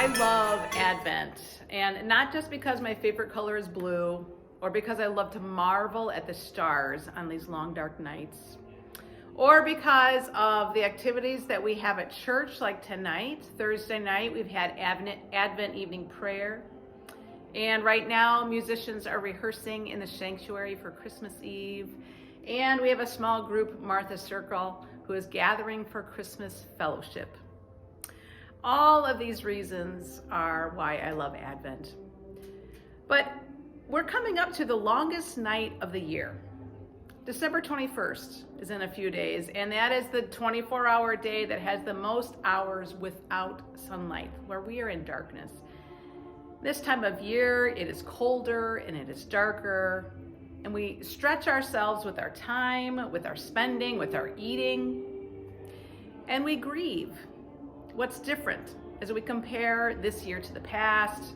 I love Advent, and not just because my favorite color is blue, or because I love to marvel at the stars on these long dark nights, or because of the activities that we have at church, like tonight, Thursday night, we've had Advent evening prayer, and right now musicians are rehearsing in the sanctuary for Christmas Eve, and we have a small group, Martha Circle, who is gathering for Christmas fellowship. All of these reasons are why I love Advent. But we're coming up to the longest night of the year. December 21st is in a few days, and that is the 24-hour day that has the most hours without sunlight, where we are in darkness. This time of year, it is colder and it is darker, and we stretch ourselves with our time, with our spending, with our eating, and we grieve what's different as we compare this year to the past.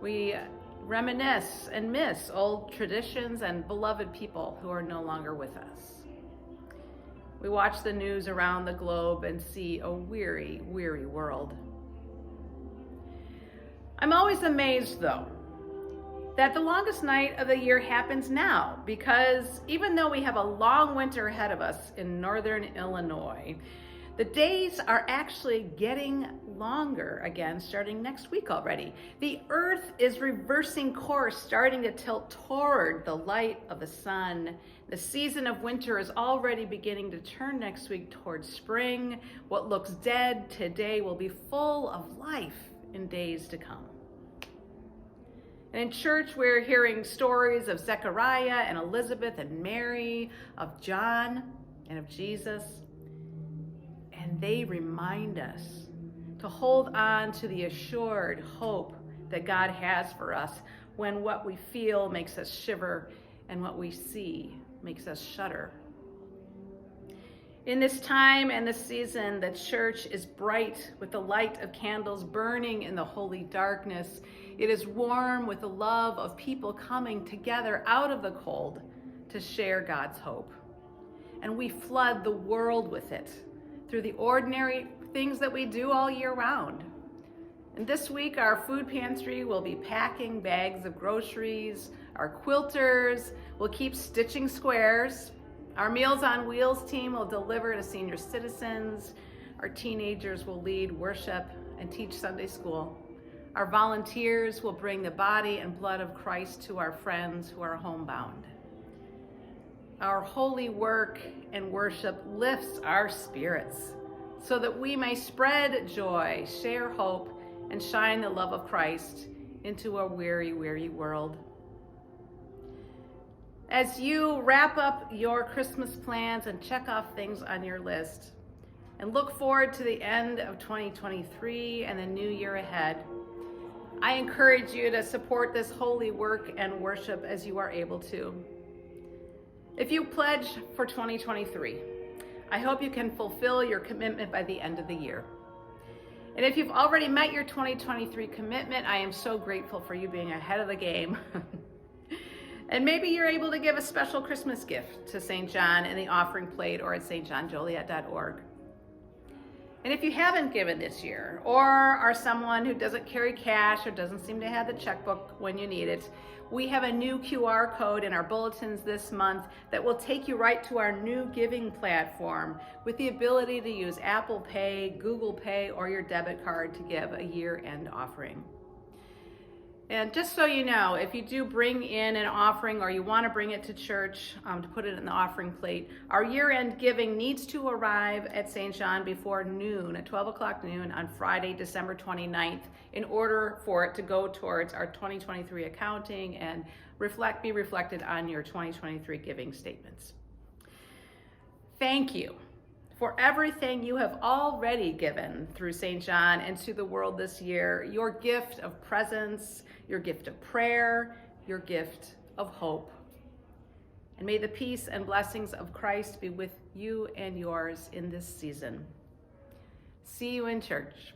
We reminisce and miss old traditions and beloved people who are no longer with us. We watch the news around the globe and see a weary, weary world. I'm always amazed, though, that the longest night of the year happens now, because even though we have a long winter ahead of us in northern Illinois, the days are actually getting longer again starting next week already. The earth is reversing course, starting to tilt toward the light of the sun. The season of winter is already beginning to turn next week towards spring. What looks dead today will be full of life in days to come. And in church, we're hearing stories of Zechariah and Elizabeth and Mary, of John and of Jesus. And they remind us to hold on to the assured hope that God has for us when what we feel makes us shiver and what we see makes us shudder. In this time and this season, the church is bright with the light of candles burning in the holy darkness. It is warm with the love of people coming together out of the cold to share God's hope. And we flood the world with it through the ordinary things that we do all year round. And this week, our food pantry will be packing bags of groceries. Our quilters will keep stitching squares. Our Meals on Wheels team will deliver to senior citizens. Our teenagers will lead worship and teach Sunday school. Our volunteers will bring the body and blood of Christ to our friends who are homebound. Our holy work and worship lifts our spirits so that we may spread joy, share hope, and shine the love of Christ into a weary, weary world. As you wrap up your Christmas plans and check off things on your list and look forward to the end of 2023 and the new year ahead, I encourage you to support this holy work and worship as you are able to. If you pledge for 2023, I hope you can fulfill your commitment by the end of the year. And if you've already met your 2023 commitment, I am so grateful for you being ahead of the game. And maybe you're able to give a special Christmas gift to St. John in the offering plate or at stjohnjoliet.org. And if you haven't given this year, or are someone who doesn't carry cash or doesn't seem to have the checkbook when you need it, we have a new QR code in our bulletins this month that will take you right to our new giving platform with the ability to use Apple Pay, Google Pay, or your debit card to give a year-end offering. And just so you know, if you do bring in an offering or you want to bring it to church to put it in the offering plate, our year-end giving needs to arrive at St. John before noon, at 12 o'clock noon on Friday, December 29th, in order for it to go towards our 2023 accounting and be reflected on your 2023 giving statements. Thank you for everything you have already given through St. John and to the world this year, your gift of presence, your gift of prayer, your gift of hope. And may the peace and blessings of Christ be with you and yours in this season. See you in church.